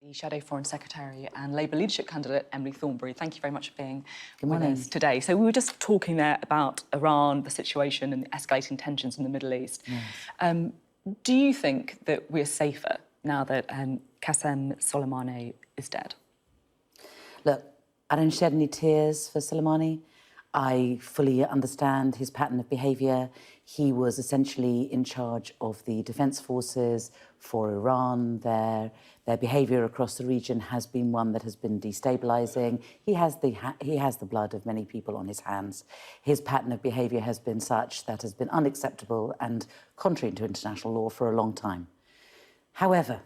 The Shadow Foreign Secretary and Labour leadership candidate Emily Thornberry. Thank you very much for being with us today. So we were just talking there about Iran, the situation and the escalating tensions in the Middle East. Yes. Do you think that we're safer now that Qasem Soleimani is dead? Look, I don't shed any tears for Soleimani. I fully understand his pattern of behaviour. He was essentially in charge of the defence forces for Iran. Their behaviour across the region has been one that has been destabilising. He has the blood of many people on his hands. His pattern of behaviour has been such that has been unacceptable and contrary to international law for a long time. However,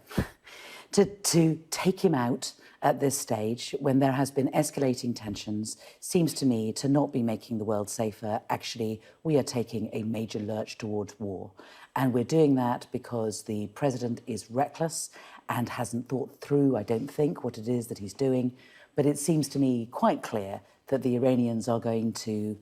to take him out at this stage, when there has been escalating tensions, seems to me to not be making the world safer. Actually, we are taking a major lurch towards war. And we're doing that because the president is reckless and hasn't thought through, I don't think, what it is that he's doing. But it seems to me quite clear that the Iranians are going to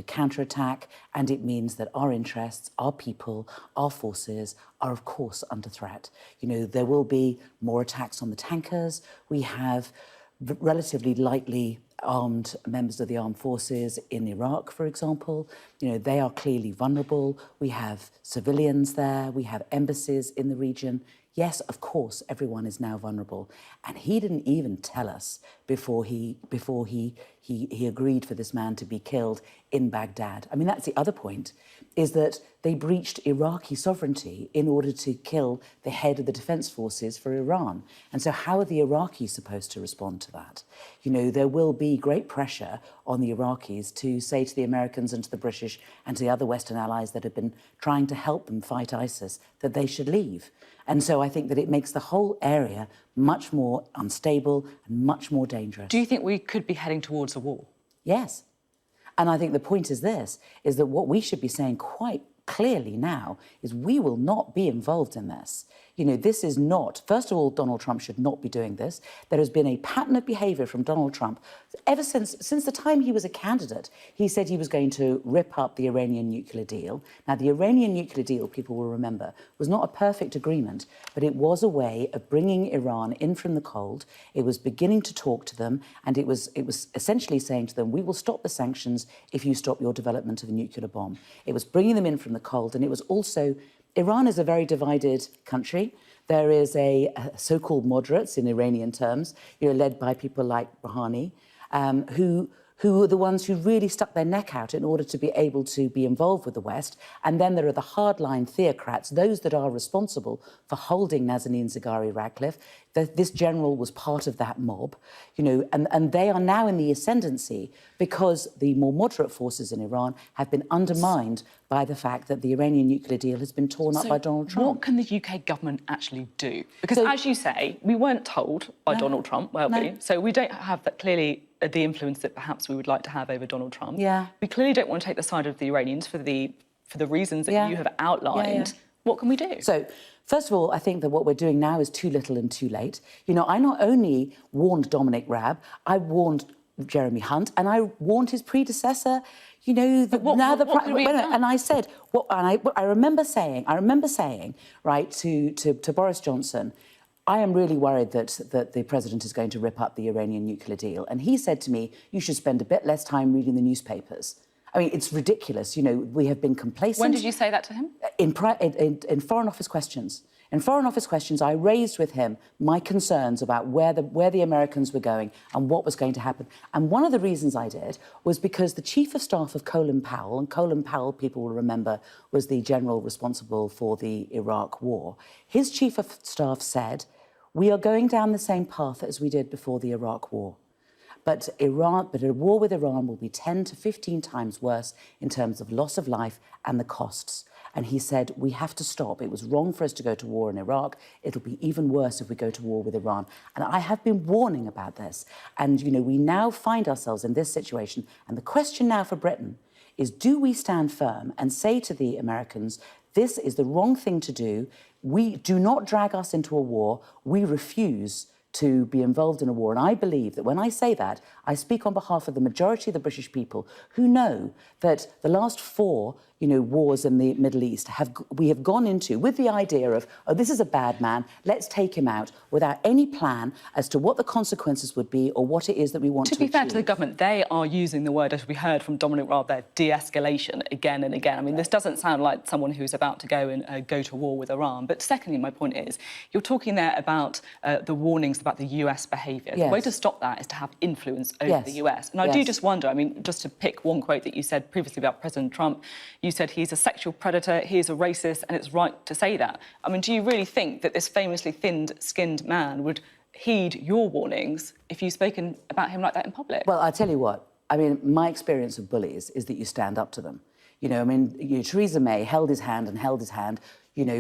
counterattack, and it means that our interests, our people, our forces are, of course, under threat. You know, there will be more attacks on the tankers. We have relatively lightly armed members of the armed forces in Iraq, for example. You know, they are clearly vulnerable. We have civilians there. We have embassies in the region. Yes, of course, everyone is now vulnerable. And he didn't even tell us before he agreed for this man to be killed in Baghdad. I mean, that's the other point, is that they breached Iraqi sovereignty in order to kill the head of the defence forces for Iran. And so how are the Iraqis supposed to respond to that? You know, there will be great pressure on the Iraqis to say to the Americans and to the British and to the other Western allies that have been trying to help them fight ISIS that they should leave. And so I think that it makes the whole area much more unstable and much more dangerous. Do you think we could be heading towards a war? Yes. And I think the point is this, is that what we should be saying quite clearly now is we will not be involved in this. You know, this is not, first of all, Donald Trump should not be doing this. There has been a pattern of behaviour from Donald Trump ever since the time he was a candidate. He said he was going to rip up the Iranian nuclear deal. Now, the Iranian nuclear deal, people will remember, was not a perfect agreement, but it was a way of bringing Iran in from the cold. It was beginning to talk to them, and it was essentially saying to them, we will stop the sanctions if you stop your development of a nuclear bomb. It was bringing them in from the cold, and it was also, Iran is a very divided country. There is a so-called moderates in Iranian terms, you know, led by people like Rouhani, who are the ones who really stuck their neck out in order to be able to be involved with the West. And then there are the hardline theocrats, those that are responsible for holding Nazanin Zaghari-Ratcliffe. This general was part of that mob, you know, and they are now in the ascendancy because the more moderate forces in Iran have been undermined by the fact that the Iranian nuclear deal has been torn up by Donald Trump. What can the UK government actually do? Because, as you say, we weren't told by Donald Trump, were we? So we don't have that clearly the influence that perhaps we would like to have over Donald Trump. Yeah. We clearly don't want to take the side of the Iranians for the reasons that you have outlined. What can we do? So, first of all, I think that what we're doing now is too little and too late. You know, I not only warned Dominic Raab, I warned Jeremy Hunt, and I warned his predecessor. You know, and I said, I remember saying, right, to Boris Johnson, I am really worried that the president is going to rip up the Iranian nuclear deal. And he said to me, you should spend a bit less time reading the newspapers. I mean, it's ridiculous. You know, we have been complacent. When did you say that to him? In Foreign Office questions. In Foreign Office questions, I raised with him my concerns about where the Americans were going and what was going to happen. And one of the reasons I did was because the Chief of Staff of Colin Powell, and Colin Powell, people will remember, was the general responsible for the Iraq war. His Chief of Staff said, we are going down the same path as we did before the Iraq war. But a war with Iran will be 10 to 15 times worse in terms of loss of life and the costs. And he said, we have to stop. It was wrong for us to go to war in Iraq. It'll be even worse if we go to war with Iran. And I have been warning about this. And, you know, we now find ourselves in this situation. And the question now for Britain is, do we stand firm and say to the Americans, this is the wrong thing to do. We do not drag us into a war. We refuse to be involved in a war. And I believe that when I say that, I speak on behalf of the majority of the British people who know that the last 4 wars in the Middle East we have gone into with the idea of, oh, this is a bad man, let's take him out, without any plan as to what the consequences would be or what it is that we want to achieve. To be fair to the government, they are using the word, as we heard from Dominic Raab there, de-escalation again and again. I mean, this doesn't sound like someone who's about to go and go to war with Iran. But secondly, my point is, you're talking there about the warnings about the US behaviour. Yes. The way to stop that is to have influence over the US. And I do just wonder, I mean, just to pick one quote that you said previously about President Trump, you said he's a sexual predator, he's a racist, and it's right to say that. I mean, do you really think that this famously thin-skinned man would heed your warnings if you've spoken about him like that in public? Well, I tell you what, I mean, my experience of bullies is that you stand up to them. I mean, Theresa May held his hand and held his hand.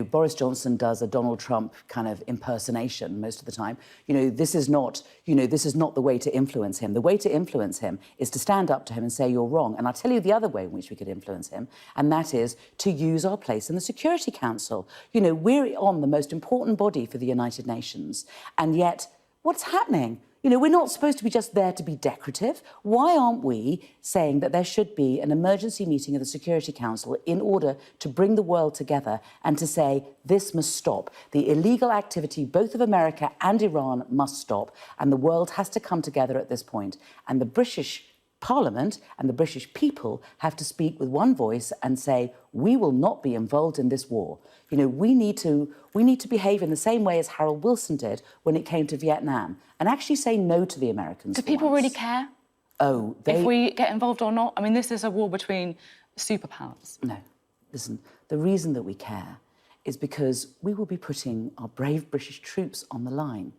Boris Johnson does a Donald Trump kind of impersonation most of the time. This is not the way to influence him. The way to influence him is to stand up to him and say you're wrong. And I'll tell you the other way in which we could influence him, and that is to use our place in the Security Council. We're on the most important body for the United Nations, and yet what's happening? We're not supposed to be just there to be decorative. Why aren't we saying that there should be an emergency meeting of the Security Council in order to bring the world together and to say this must stop? The illegal activity, both of America and Iran, must stop, and the world has to come together at this point. And the British Parliament and the British people have to speak with one voice and say, we will not be involved in this war. We need to behave in the same way as Harold Wilson did when it came to Vietnam, and actually say no to the Americans. Do people really care? Oh, if we get involved or not? I mean, this is a war between superpowers. No. Listen, the reason that we care is because we will be putting our brave British troops on the line.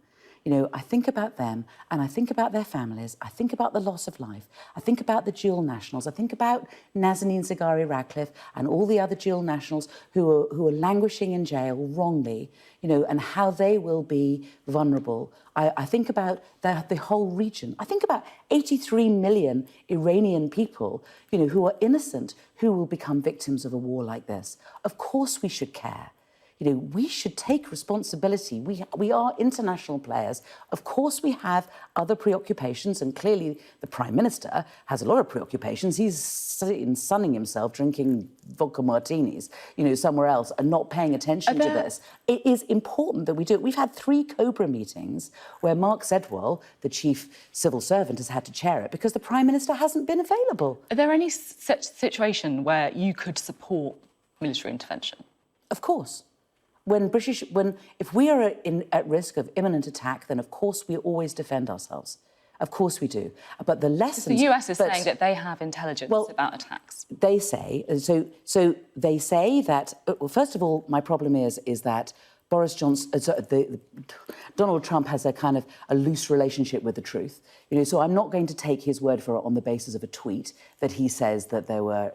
I think about them and I think about their families. I think about the loss of life. I think about the dual nationals. I think about Nazanin Zaghari-Ratcliffe and all the other dual nationals who are languishing in jail wrongly, and how they will be vulnerable. I think about the whole region. I think about 83 million Iranian people, who are innocent, who will become victims of a war like this. Of course we should care. We should take responsibility. We are international players. Of course, we have other preoccupations, and clearly the Prime Minister has a lot of preoccupations. He's sunning himself, drinking vodka martinis, somewhere else, and not paying attention to this. It is important that we do it. We've had 3 COBRA meetings where Mark Sedwell, the chief civil servant, has had to chair it because the Prime Minister hasn't been available. Are there any such situation where you could support military intervention? Of course. If we are at risk of imminent attack, then of course we always defend ourselves. Of course we do. But the lessons... The US is saying that they have intelligence about attacks. They say... So they say that... Well, first of all, my problem is that Boris Johnson... Donald Trump has a kind of a loose relationship with the truth. So I'm not going to take his word for it on the basis of a tweet that he says that they were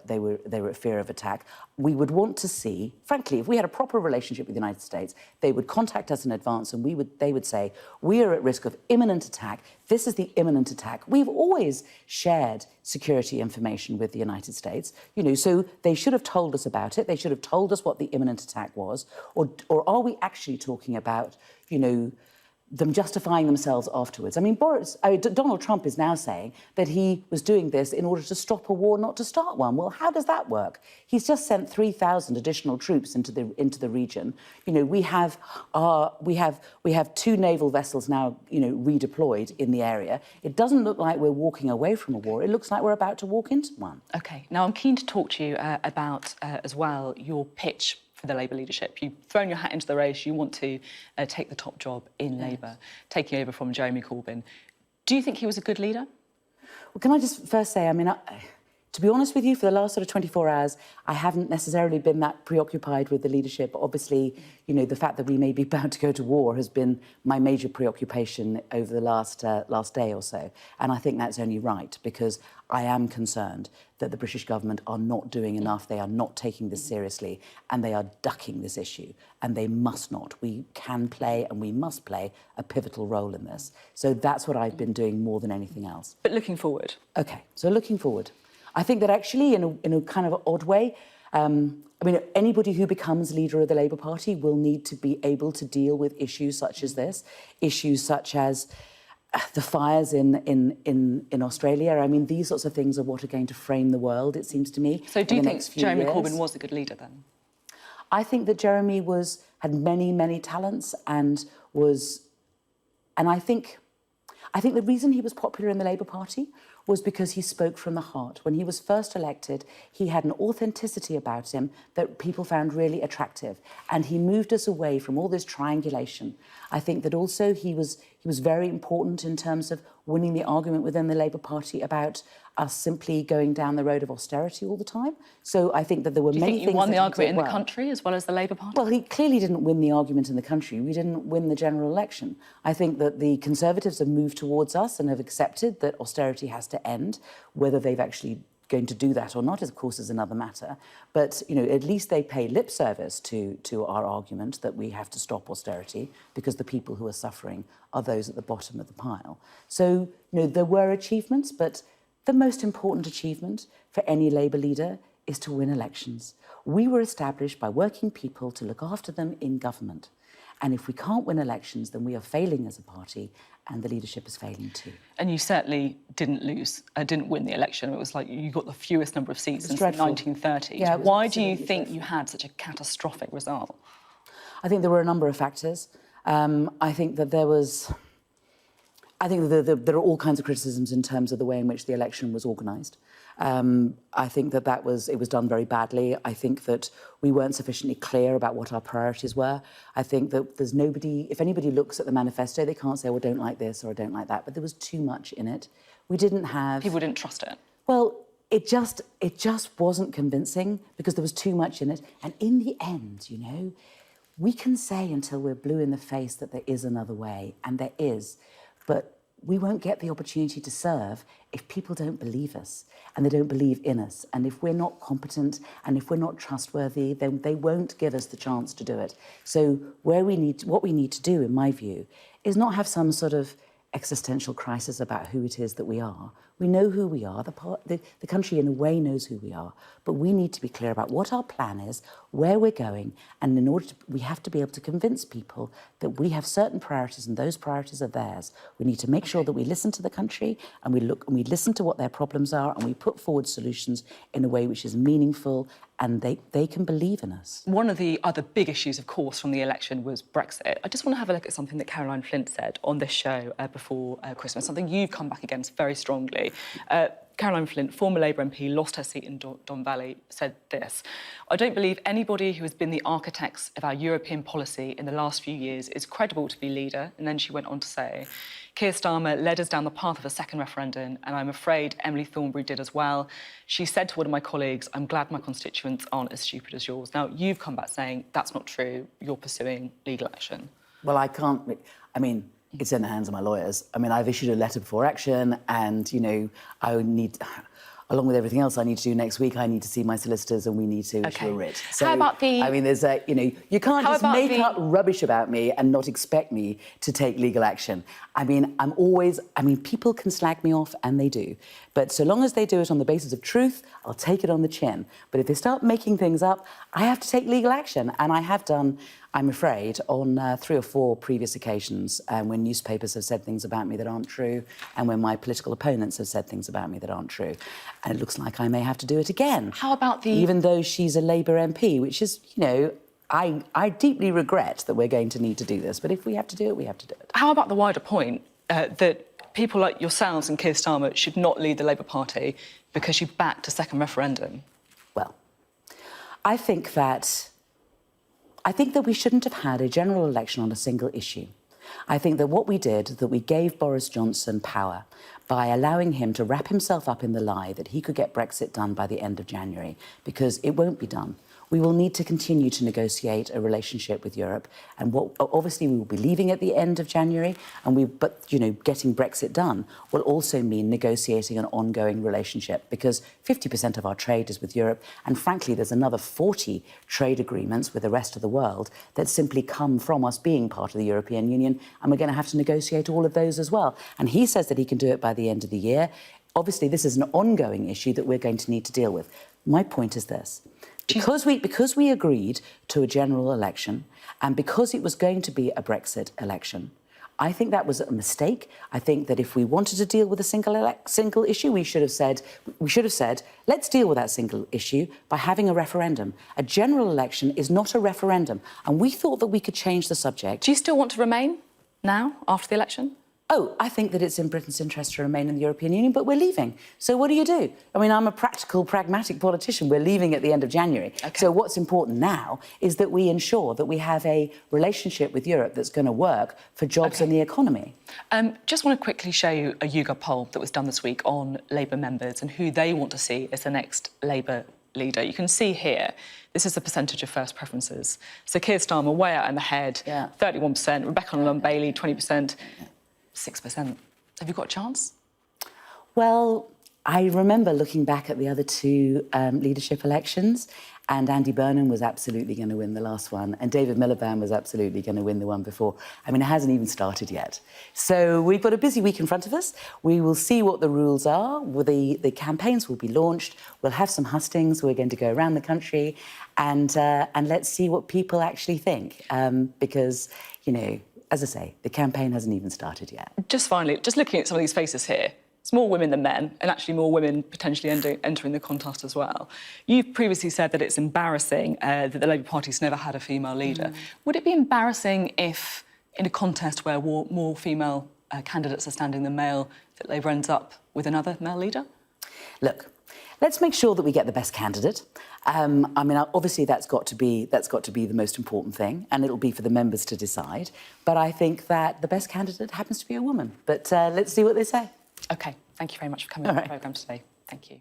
at fear of attack. We would want to see, frankly, if we had a proper relationship with the United States, they would contact us in advance and they would say, we are at risk of imminent attack. This is the imminent attack. We've always shared security information with the United States, so they should have told us about it. They should have told us what the imminent attack was. Or are we actually talking about, them justifying themselves afterwards? I mean, Donald Trump is now saying that he was doing this in order to stop a war, not to start one. Well, how does that work? He's just sent 3,000 additional troops into the region. We have 2 naval vessels now, redeployed in the area. It doesn't look like we're walking away from a war. It looks like we're about to walk into one. OK. Now, I'm keen to talk to you about, as well, your pitch for the Labour leadership. You've thrown your hat into the race. You want to take the top job in Labour, taking over from Jeremy Corbyn. Do you think he was a good leader? Well, can I just first say, I mean, to be honest with you, for the last sort of 24 hours, I haven't necessarily been that preoccupied with the leadership. Obviously, the fact that we may be about to go to war has been my major preoccupation over the last day or so. And I think that's only right, because I am concerned that the British government are not doing enough. They are not taking this seriously, and they are ducking this issue, and they must not. We can play and we must play a pivotal role in this. So that's what I've been doing more than anything else. But looking forward? OK, so looking forward. I think that actually, in a kind of odd way, I mean, anybody who becomes leader of the Labour Party will need to be able to deal with issues such as this, issues such as the fires in Australia. I mean, these sorts of things are what are going to frame the world, it seems to me. So do you think Jeremy Corbyn was a good leader then? I think that Jeremy had many, many talents and I think the reason he was popular in the Labour Party was because he spoke from the heart. When he was first elected, he had an authenticity about him that people found really attractive. And he moved us away from all this triangulation. I think that also he was very important in terms of winning the argument within the Labour Party about us simply going down the road of austerity all the time. So I think that there were many things. Do you think you won the argument in the country as well as the Labour Party? Well, he clearly didn't win the argument in the country. We didn't win the general election. I think that the Conservatives have moved towards us and have accepted that austerity has to end. Whether they've actually going to do that or not, of course, is another matter. But, you know, at least they pay lip service to our argument that we have to stop austerity because the people who are suffering are those at the bottom of the pile. So, you know, there were achievements, but the most important achievement for any Labour leader is to win elections. We were established by working people to look after them in government. And if we can't win elections, then we are failing as a party and the leadership is failing too. And you certainly didn't win the election. It was like you got the fewest number of seats since the 1930s. Yeah, why do you think you had such a catastrophic result? I think there were a number of factors. I think that there are all kinds of criticisms in terms of the way in which the election was organised. I think that it was done very badly. I think that we weren't sufficiently clear about what our priorities were. I think that there's nobody, if anybody looks at the manifesto, they can't say, well, I don't like this or I don't like that, but there was too much in it. We didn't have... People didn't trust it. Well, it just wasn't convincing because there was too much in it. And in the end, you know, we can say until we're blue in the face that there is another way, and there is, but we won't get the opportunity to serve if people don't believe us and they don't believe in us. And if we're not competent and if we're not trustworthy, then they won't give us the chance to do it. So what we need to do, in my view, is not have some sort of existential crisis about who it is that we are. We know who we are. The country, in a way, knows who we are. But we need to be clear about what our plan is, where we're going, and in order to, we have to be able to convince people that we have certain priorities and those priorities are theirs. We need to make sure that we listen to the country and we listen to what their problems are and we put forward solutions in a way which is meaningful and they can believe in us. One of the other big issues, of course, from the election was Brexit. I just want to have a look at something that Caroline Flint said on this show before Christmas, something you've come back against very strongly. Caroline Flint, former Labour MP, lost her seat in Don Valley, said this: "I don't believe anybody who has been the architects of our European policy in the last few years is credible to be leader." And then she went on to say, "Keir Starmer led us down the path of a second referendum, and I'm afraid Emily Thornberry did as well. She said to one of my colleagues, 'I'm glad my constituents aren't as stupid as yours.'" Now, you've come back saying that's not true. You're pursuing legal action. Well, it's in the hands of my lawyers. I mean, I've issued a letter before action and, you know, along with everything else I need to do next week, I need to see my solicitors and we need to issue a writ. So, how about the... I mean, you can't just make up rubbish about me and not expect me to take legal action. I mean, people can slag me off and they do. But so long as they do it on the basis of truth, I'll take it on the chin. But if they start making things up, I have to take legal action. And I have done, I'm afraid, on 3 or 4 previous occasions when newspapers have said things about me that aren't true and when my political opponents have said things about me that aren't true. And it looks like I may have to do it again. How about the... Even though she's a Labour MP, which is, you know, I deeply regret that we're going to need to do this. But if we have to do it, we have to do it. How about the wider point that people like yourselves and Keir Starmer should not lead the Labour Party because you backed a second referendum? Well, I think that we shouldn't have had a general election on a single issue. I think that what we did, that we gave Boris Johnson power by allowing him to wrap himself up in the lie that he could get Brexit done by the end of January, because it won't be done. We will need to continue to negotiate a relationship with Europe, and obviously we will be leaving at the end of January, but you know, getting Brexit done will also mean negotiating an ongoing relationship, because 50% of our trade is with Europe, and frankly, there's another 40 trade agreements with the rest of the world that simply come from us being part of the European Union, and we're going to have to negotiate all of those as well. And he says that he can do it by the end of the year. Obviously, this is an ongoing issue that we're going to need to deal with. My point is this. Because we agreed to a general election and because it was going to be a Brexit election, I think that was a mistake. I think that if we wanted to deal with a single issue, we should have said, let's deal with that single issue by having a referendum. A general election is not a referendum. And we thought that we could change the subject. Do you still want to remain now, after the election? Oh, I think that it's in Britain's interest to remain in the European Union, but we're leaving. So what do? I mean, I'm a practical, pragmatic politician. We're leaving at the end of January. Okay. So what's important now is that we ensure that we have a relationship with Europe that's going to work for jobs and the economy. Just want to quickly show you a YouGov poll that was done this week on Labour members and who they want to see as the next Labour leader. You can see here, this is the percentage of first preferences. So Keir Starmer way out in the head, 31%, Rebecca Bailey, 20%. 6%. Have you got a chance? Well, I remember looking back at the other two leadership elections, and Andy Burnham was absolutely going to win the last one, and David Miliband was absolutely going to win the one before. I mean, it hasn't even started yet. So we've got a busy week in front of us. We will see what the rules are. The campaigns will be launched. We'll have some hustings. We're going to go around the country, and let's see what people actually think. Because, you know, as I say, the campaign hasn't even started yet. Just finally, just looking at some of these faces here, it's more women than men, and actually more women potentially entering the contest as well. You've previously said that it's embarrassing that the Labour Party's never had a female leader. Would it be embarrassing if, in a contest where more female candidates are standing than male, that Labour ends up with another male leader? Look, let's make sure that we get the best candidate. I mean, obviously that's got to be the most important thing, and it'll be for the members to decide. But I think that the best candidate happens to be a woman. But let's see what they say. OK, thank you very much for coming on the programme today. Thank you.